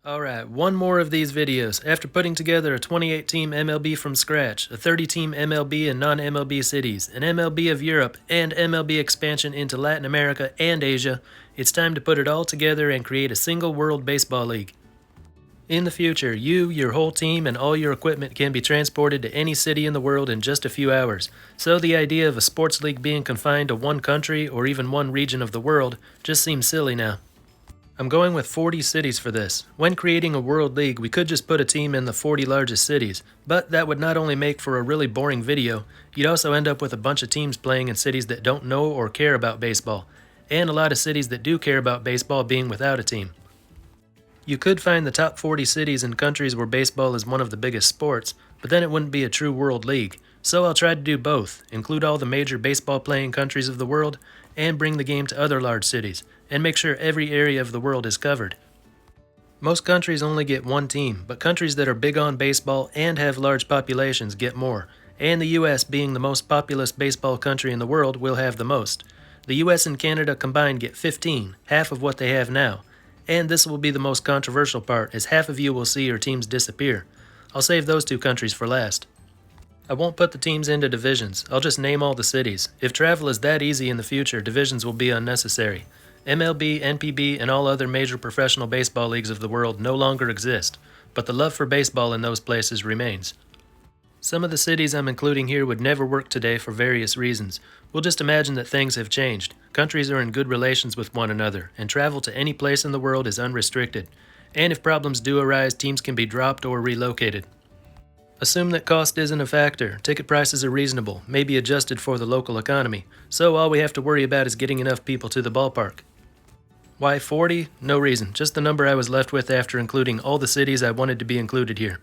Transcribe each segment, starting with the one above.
Alright, one more of these videos. After putting together a 28-team MLB from scratch, a 30-team MLB and non-MLB cities, an MLB of Europe, and MLB expansion into Latin America and Asia, it's time to put it all together and create a single World Baseball League. In the future, you, your whole team, and all your equipment can be transported to any city in the world in just a few hours, so the idea of a sports league being confined to one country or even one region of the world just seems silly now. I'm going with 40 cities for this. When creating a World League, we could just put a team in the 40 largest cities, but that would not only make for a really boring video, you'd also end up with a bunch of teams playing in cities that don't know or care about baseball, and a lot of cities that do care about baseball being without a team. You could find the top 40 cities and countries where baseball is one of the biggest sports, but then it wouldn't be a true World League. So I'll try to do both, include all the major baseball playing countries of the world, and bring the game to other large cities, and make sure every area of the world is covered. Most countries only get one team, but countries that are big on baseball and have large populations get more, and the US, being the most populous baseball country in the world, will have the most. The US and Canada combined get 15, half of what they have now, and this will be the most controversial part, as half of you will see your teams disappear. I'll save those two countries for last. I won't put the teams into divisions, I'll just name all the cities. If travel is that easy in the future, divisions will be unnecessary. MLB, NPB, and all other major professional baseball leagues of the world no longer exist, but the love for baseball in those places remains. Some of the cities I'm including here would never work today for various reasons. We'll just imagine that things have changed. Countries are in good relations with one another, and travel to any place in the world is unrestricted. And if problems do arise, teams can be dropped or relocated. Assume that cost isn't a factor, ticket prices are reasonable, maybe adjusted for the local economy, so all we have to worry about is getting enough people to the ballpark. Why 40? No reason, just the number I was left with after including all the cities I wanted to be included here.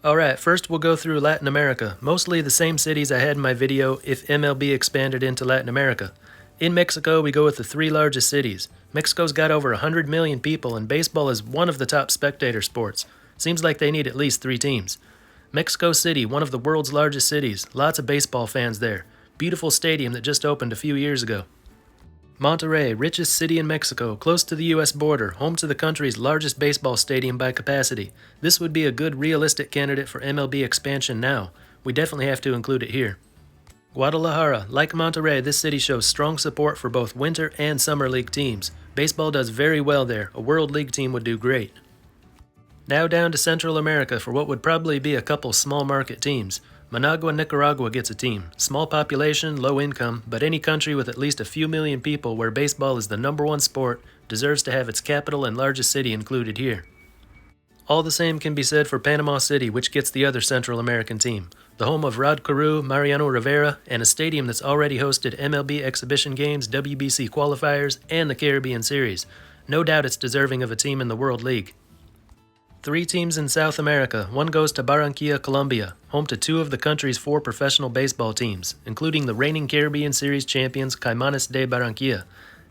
Alright, first we'll go through Latin America, mostly the same cities I had in my video if MLB expanded into Latin America. In Mexico, we go with the 3 largest cities. Mexico's got over 100 million people, and baseball is one of the top spectator sports. Seems like they need at least 3 teams. Mexico City, one of the world's largest cities, lots of baseball fans there. Beautiful stadium that just opened a few years ago. Monterrey, richest city in Mexico, close to the US border, home to the country's largest baseball stadium by capacity. This would be a good realistic candidate for MLB expansion now. We definitely have to include it here. Guadalajara, like Monterrey, this city shows strong support for both winter and summer league teams. Baseball does very well there, a World League team would do great. Now down to Central America for what would probably be a couple small market teams. Managua, Nicaragua gets a team. Small population, low income, but any country with at least a few million people where baseball is the #1 sport deserves to have its capital and largest city included here. All the same can be said for Panama City, which gets the other Central American team. The home of Rod Carew, Mariano Rivera, and a stadium that's already hosted MLB exhibition games, WBC qualifiers, and the Caribbean Series. No doubt it's deserving of a team in the World League. 3 teams in South America. One goes to Barranquilla, Colombia, home to 2 of the country's 4 professional baseball teams, including the reigning Caribbean Series champions Caimanes de Barranquilla.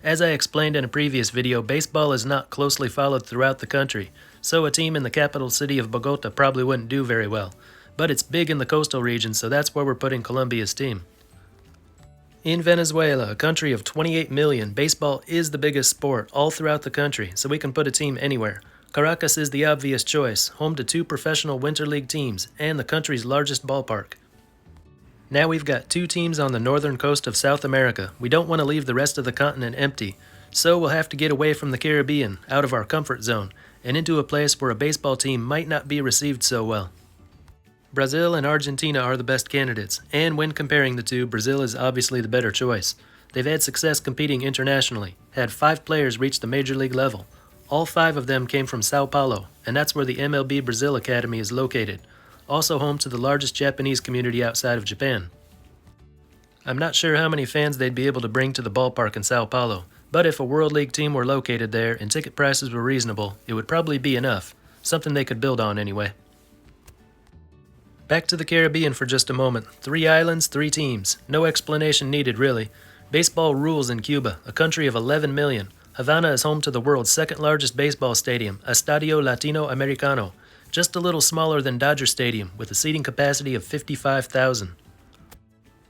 As I explained in a previous video, baseball is not closely followed throughout the country, so a team in the capital city of Bogota probably wouldn't do very well. But it's big in the coastal region, so that's where we're putting Colombia's team. In Venezuela, a country of 28 million, baseball is the biggest sport all throughout the country, so we can put a team anywhere. Caracas is the obvious choice, home to 2 professional Winter League teams and the country's largest ballpark. Now we've got 2 teams on the northern coast of South America. We don't want to leave the rest of the continent empty, so we'll have to get away from the Caribbean, out of our comfort zone, and into a place where a baseball team might not be received so well. Brazil and Argentina are the best candidates, and when comparing the two, Brazil is obviously the better choice. They've had success competing internationally, had 5 players reach the major league level. All 5 of them came from Sao Paulo, and that's where the MLB Brazil Academy is located, also home to the largest Japanese community outside of Japan. I'm not sure how many fans they'd be able to bring to the ballpark in Sao Paulo, but if a World League team were located there and ticket prices were reasonable, it would probably be enough, something they could build on anyway. Back to the Caribbean for just a moment. 3 islands, 3 teams. No explanation needed, really. Baseball rules in Cuba, a country of 11 million. Havana is home to the world's 2nd largest baseball stadium, Estadio Latino Americano, just a little smaller than Dodger Stadium, with a seating capacity of 55,000.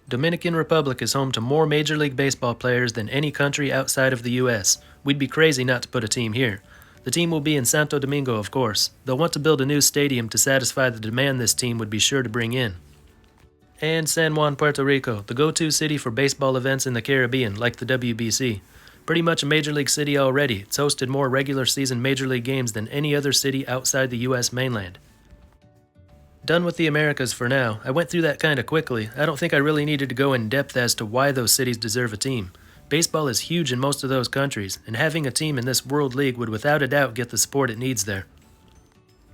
Dominican Republic is home to more Major League Baseball players than any country outside of the US. We'd be crazy not to put a team here. The team will be in Santo Domingo, of course. They'll want to build a new stadium to satisfy the demand this team would be sure to bring in. And San Juan, Puerto Rico, the go-to city for baseball events in the Caribbean, like the WBC. Pretty much a Major League city already. It's hosted more regular season Major League games than any other city outside the U.S. mainland. Done with the Americas for now. I went through that kinda quickly. I don't think I really needed to go in depth as to why those cities deserve a team. Baseball is huge in most of those countries, and having a team in this World League would without a doubt get the support it needs there.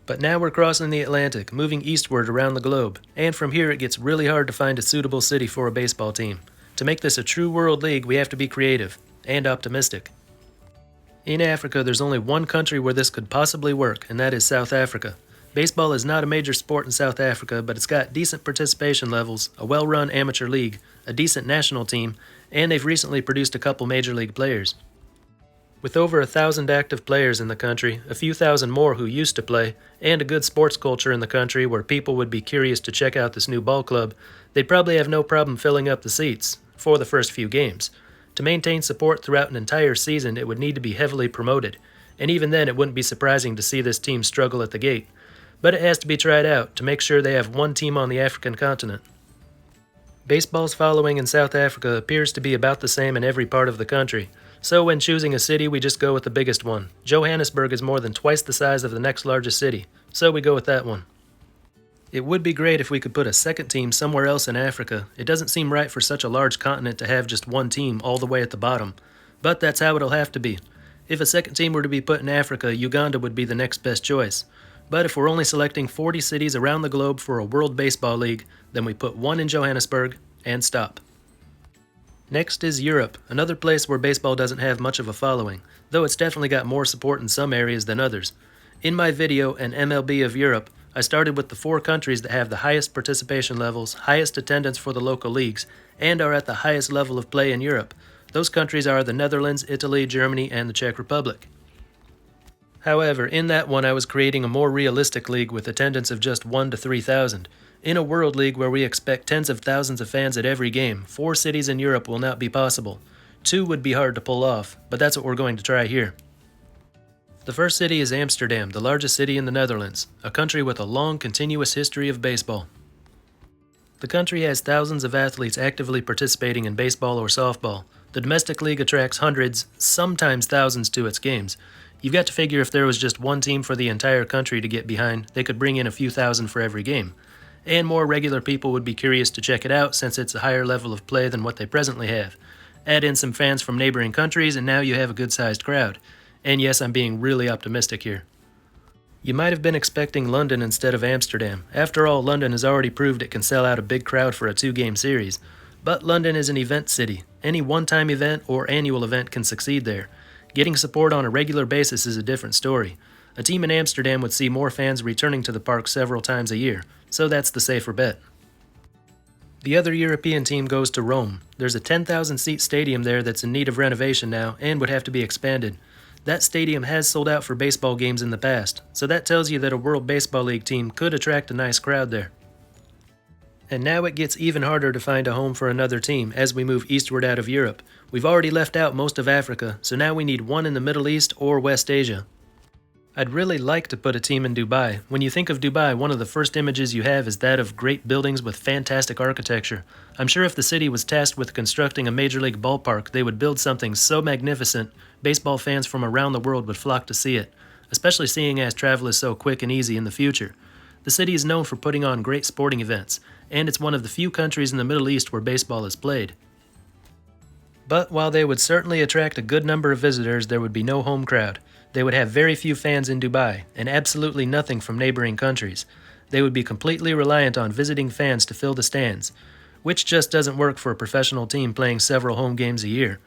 But now we're crossing the Atlantic, moving eastward around the globe, and from here it gets really hard to find a suitable city for a baseball team. To make this a true World League, we have to be creative and optimistic. In Africa, there's only one country where this could possibly work, and that is South Africa. Baseball is not a major sport in South Africa, but it's got decent participation levels, a well-run amateur league, a decent national team, and they've recently produced a couple major league players. With over 1,000 active players in the country, a few thousand more who used to play, and a good sports culture in the country where people would be curious to check out this new ball club, they'd probably have no problem filling up the seats for the first few games. To maintain support throughout an entire season, it would need to be heavily promoted, and even then it wouldn't be surprising to see this team struggle at the gate. But it has to be tried out to make sure they have one team on the African continent. Baseball's following in South Africa appears to be about the same in every part of the country, so when choosing a city we just go with the biggest one. Johannesburg is more than twice the size of the next largest city, so we go with that one. It would be great if we could put a second team somewhere else in Africa. It doesn't seem right for such a large continent to have just one team all the way at the bottom, but that's how it'll have to be. If a second team were to be put in Africa, Uganda would be the next best choice. But if we're only selecting 40 cities around the globe for a World Baseball League, then we put one in Johannesburg and stop. Next is Europe, another place where baseball doesn't have much of a following, though it's definitely got more support in some areas than others. In my video, An MLB of Europe, I started with the 4 countries that have the highest participation levels, highest attendance for the local leagues, and are at the highest level of play in Europe. Those countries are the Netherlands, Italy, Germany, and the Czech Republic. However, in that one I was creating a more realistic league with attendance of just 1 to 3,000. In a World League where we expect tens of thousands of fans at every game, 4 cities in Europe will not be possible. 2 would be hard to pull off, but that's what we're going to try here. The first city is Amsterdam, the largest city in the Netherlands, a country with a long, continuous history of baseball. The country has thousands of athletes actively participating in baseball or softball. The domestic league attracts hundreds, sometimes thousands to its games. You've got to figure if there was just one team for the entire country to get behind, they could bring in a few thousand for every game. And more regular people would be curious to check it out since it's a higher level of play than what they presently have. Add in some fans from neighboring countries and now you have a good-sized crowd. And yes, I'm being really optimistic here. You might have been expecting London instead of Amsterdam. After all, London has already proved it can sell out a big crowd for a 2-game series. But London is an event city. Any one-time event or annual event can succeed there. Getting support on a regular basis is a different story. A team in Amsterdam would see more fans returning to the park several times a year, so that's the safer bet. The other European team goes to Rome. There's a 10,000-seat stadium there that's in need of renovation now and would have to be expanded. That stadium has sold out for baseball games in the past, so that tells you that a World Baseball League team could attract a nice crowd there. And now it gets even harder to find a home for another team as we move eastward out of Europe. We've already left out most of Africa, so now we need one in the Middle East or West Asia. I'd really like to put a team in Dubai. When you think of Dubai, one of the first images you have is that of great buildings with fantastic architecture. I'm sure if the city was tasked with constructing a major league ballpark, they would build something so magnificent, baseball fans from around the world would flock to see it, especially seeing as travel is so quick and easy in the future. The city is known for putting on great sporting events, and it's one of the few countries in the Middle East where baseball is played. But while they would certainly attract a good number of visitors, there would be no home crowd. They would have very few fans in Dubai, and absolutely nothing from neighboring countries. They would be completely reliant on visiting fans to fill the stands, which just doesn't work for a professional team playing several home games a year.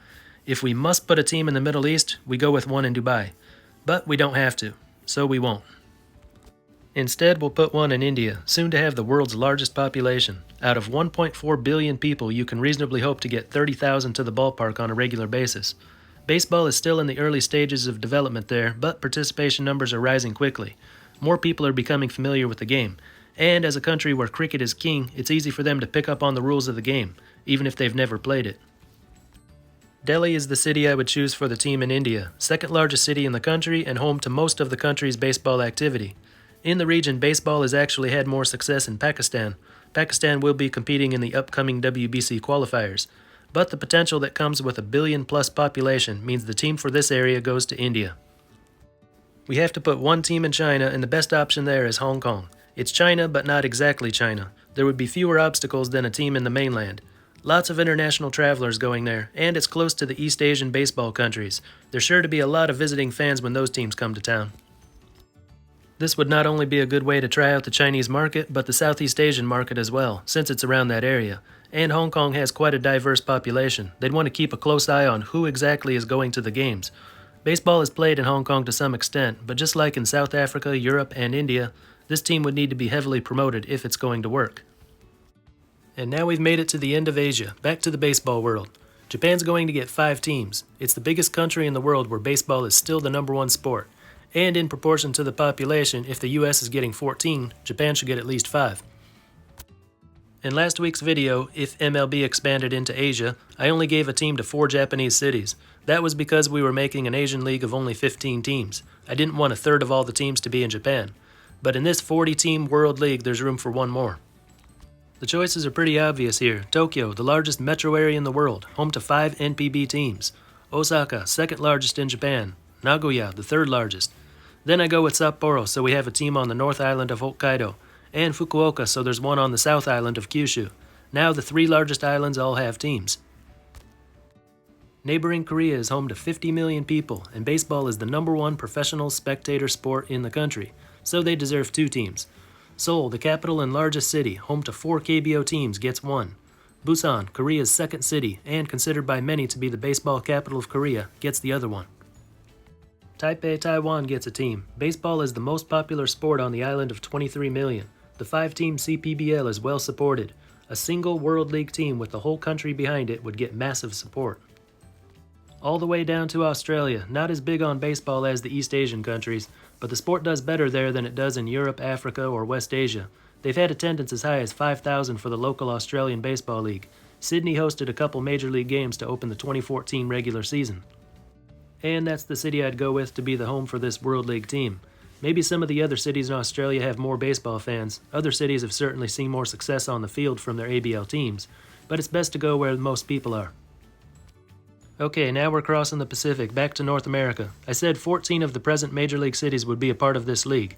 If we must put a team in the Middle East, we go with one in Dubai. But we don't have to, so we won't. Instead, we'll put one in India, soon to have the world's largest population. Out of 1.4 billion people, you can reasonably hope to get 30,000 to the ballpark on a regular basis. Baseball is still in the early stages of development there, but participation numbers are rising quickly. More people are becoming familiar with the game, and as a country where cricket is king, it's easy for them to pick up on the rules of the game, even if they've never played it. Delhi is the city I would choose for the team in India, second largest city in the country and home to most of the country's baseball activity. In the region, baseball has actually had more success in Pakistan. Pakistan will be competing in the upcoming WBC qualifiers, but the potential that comes with a billion-plus population means the team for this area goes to India. We have to put one team in China, and the best option there is Hong Kong. It's China, but not exactly China. There would be fewer obstacles than a team in the mainland. Lots of international travelers going there, and it's close to the East Asian baseball countries. There's sure to be a lot of visiting fans when those teams come to town. This would not only be a good way to try out the Chinese market, but the Southeast Asian market as well, since it's around that area. And Hong Kong has quite a diverse population. They'd want to keep a close eye on who exactly is going to the games. Baseball is played in Hong Kong to some extent, but just like in South Africa, Europe, and India, this team would need to be heavily promoted if it's going to work. And now we've made it to the end of Asia, back to the baseball world. Japan's going to get 5 teams. It's the biggest country in the world where baseball is still the #1 sport. And in proportion to the population, if the US is getting 14, Japan should get at least 5. In last week's video, if MLB expanded into Asia, I only gave a team to 4 Japanese cities. That was because we were making an Asian league of only 15 teams. I didn't want a third of all the teams to be in Japan. But in this 40-team World League, there's room for one more. The choices are pretty obvious here. Tokyo, the largest metro area in the world, home to 5 NPB teams. Osaka, second largest in Japan. Nagoya, the third largest. Then I go with Sapporo, so we have a team on the North Island of Hokkaido. And Fukuoka, so there's one on the South Island of Kyushu. Now the 3 largest islands all have teams. Neighboring Korea is home to 50 million people, and baseball is the #1 professional spectator sport in the country, so they deserve 2 teams. Seoul, the capital and largest city, home to 4 KBO teams, gets 1. Busan, Korea's second city, and considered by many to be the baseball capital of Korea, gets the other one. Taipei, Taiwan gets a team. Baseball is the most popular sport on the island of 23 million. The 5-team CPBL is well supported. A single World League team with the whole country behind it would get massive support. All the way down to Australia, not as big on baseball as the East Asian countries, but the sport does better there than it does in Europe, Africa, or West Asia. They've had attendance as high as 5,000 for the local Australian Baseball League. Sydney hosted a couple Major League games to open the 2014 regular season. And that's the city I'd go with to be the home for this World League team. Maybe some of the other cities in Australia have more baseball fans. Other cities have certainly seen more success on the field from their ABL teams, but it's best to go where most people are. Okay, now we're crossing the Pacific, back to North America. I said 14 of the present Major League cities would be a part of this league.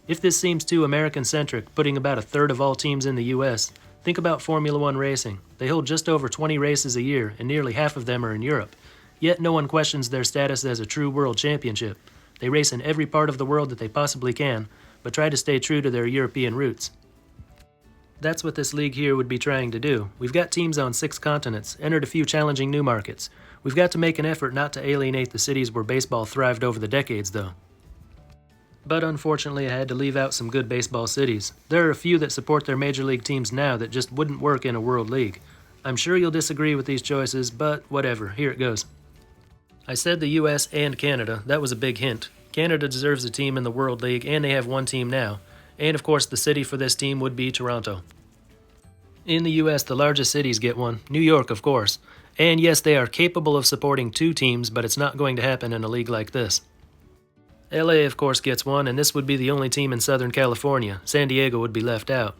If this seems too American-centric, putting about a third of all teams in the U.S., think about Formula One racing. They hold just over 20 races a year, and nearly half of them are in Europe. Yet no one questions their status as a true world championship. They race in every part of the world that they possibly can, but try to stay true to their European roots. That's what this league here would be trying to do. We've got teams on 6 continents, entered a few challenging new markets. We've got to make an effort not to alienate the cities where baseball thrived over the decades, though. But unfortunately, I had to leave out some good baseball cities. There are a few that support their Major League teams now that just wouldn't work in a World League. I'm sure you'll disagree with these choices, but whatever, here it goes. I said the US and Canada. That was a big hint. Canada deserves a team in the World League, and they have 1 team now. And of course, the city for this team would be Toronto. In the US, the largest cities get one. New York, of course. And yes, they are capable of supporting 2 teams, but it's not going to happen in a league like this. LA, of course, gets 1, and this would be the only team in Southern California. San Diego would be left out.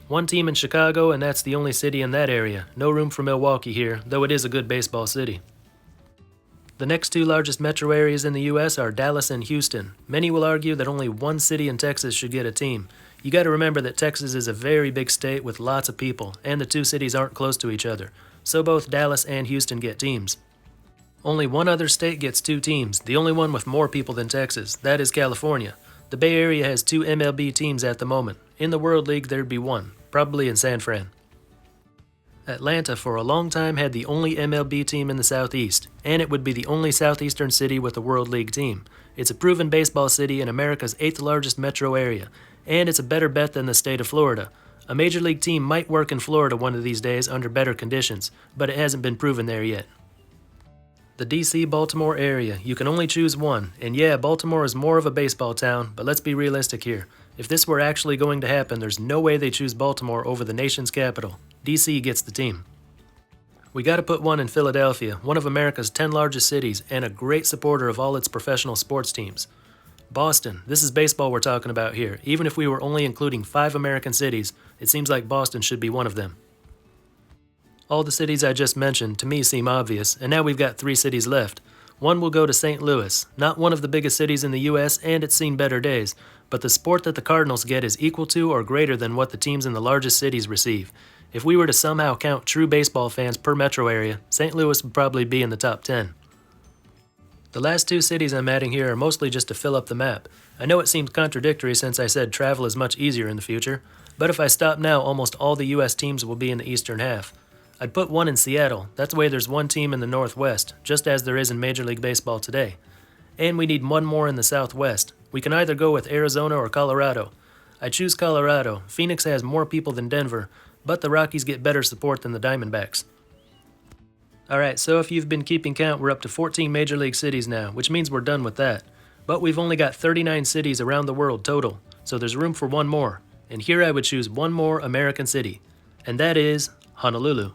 1 team in Chicago, and that's the only city in that area. No room for Milwaukee here, though it is a good baseball city. The next 2 largest metro areas in the U.S. are Dallas and Houston. Many will argue that only 1 city in Texas should get a team. You got to remember that Texas is a very big state with lots of people, and the 2 cities aren't close to each other. So both Dallas and Houston get teams. Only 1 other state gets 2 teams, the only one with more people than Texas. That is California. The Bay Area has 2 MLB teams at the moment. In the World League, there'd be 1, probably in San Fran. Atlanta for a long time had the only MLB team in the Southeast, and it would be the only Southeastern city with a World League team. It's a proven baseball city in America's 8th largest metro area, and it's a better bet than the state of Florida. A Major League team might work in Florida one of these days under better conditions, but it hasn't been proven there yet. The DC-Baltimore area, you can only choose 1, and yeah, Baltimore is more of a baseball town, but let's be realistic here. If this were actually going to happen, there's no way they choose Baltimore over the nation's capital. DC gets the team. We gotta put one in Philadelphia, one of America's 10 largest cities, and a great supporter of all its professional sports teams. Boston, this is baseball we're talking about here. Even if we were only including 5 American cities, it seems like Boston should be one of them. All the cities I just mentioned, to me, seem obvious, and now we've got 3 cities left. One will go to St. Louis, not one of the biggest cities in the U.S., and it's seen better days, but the support that the Cardinals get is equal to or greater than what the teams in the largest cities receive. If we were to somehow count true baseball fans per metro area, St. Louis would probably be in the top 10. The last 2 cities I'm adding here are mostly just to fill up the map. I know it seems contradictory since I said travel is much easier in the future, but if I stop now, almost all the U.S. teams will be in the eastern half. I'd put one in Seattle, that's why there's one team in the Northwest, just as there is in Major League Baseball today. And we need one more in the Southwest. We can either go with Arizona or Colorado. I choose Colorado. Phoenix has more people than Denver, but the Rockies get better support than the Diamondbacks. Alright, so if you've been keeping count, we're up to 14 Major League cities now, which means we're done with that. But we've only got 39 cities around the world total, so there's room for one more. And here I would choose one more American city, and that is Honolulu.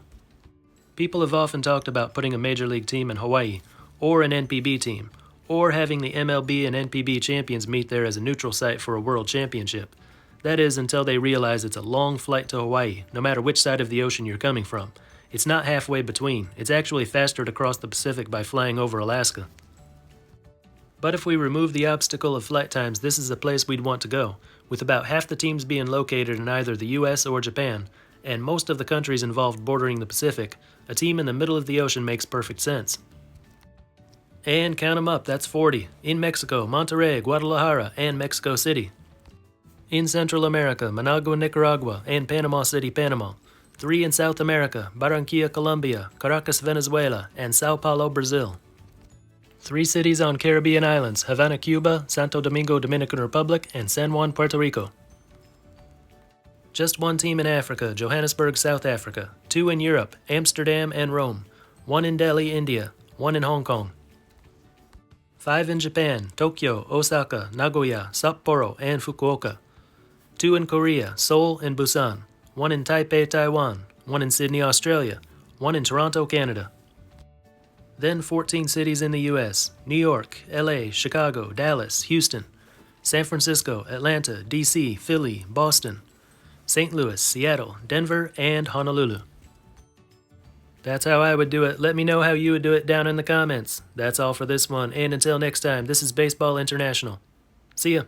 People have often talked about putting a Major League team in Hawaii, or an NPB team, or having the MLB and NPB champions meet there as a neutral site for a world championship. That is, until they realize it's a long flight to Hawaii, no matter which side of the ocean you're coming from. It's not halfway between. It's actually faster to cross the Pacific by flying over Alaska. But if we remove the obstacle of flight times, this is a place we'd want to go, with about half the teams being located in either the US or Japan, and most of the countries involved bordering the Pacific. A team in the middle of the ocean makes perfect sense. And count 'em up, that's 40. In Mexico, Monterrey, Guadalajara, and Mexico City. In Central America, Managua, Nicaragua, and Panama City, Panama. 3 in South America, Barranquilla, Colombia, Caracas, Venezuela, and Sao Paulo, Brazil. 3 cities on Caribbean islands, Havana, Cuba, Santo Domingo, Dominican Republic, and San Juan, Puerto Rico. Just 1 team in Africa, Johannesburg, South Africa. 2 in Europe, Amsterdam and Rome. 1 in Delhi, India. 1 in Hong Kong. 5 in Japan, Tokyo, Osaka, Nagoya, Sapporo, and Fukuoka. 2 in Korea, Seoul and Busan. 1 in Taipei, Taiwan. 1 in Sydney, Australia. 1 in Toronto, Canada. Then 14 cities in the U.S. New York, LA, Chicago, Dallas, Houston, San Francisco, Atlanta, D.C., Philly, Boston, St. Louis, Seattle, Denver, and Honolulu. That's how I would do it. Let me know how you would do it down in the comments. That's all for this one, and until next time, this is Baseball International. See ya.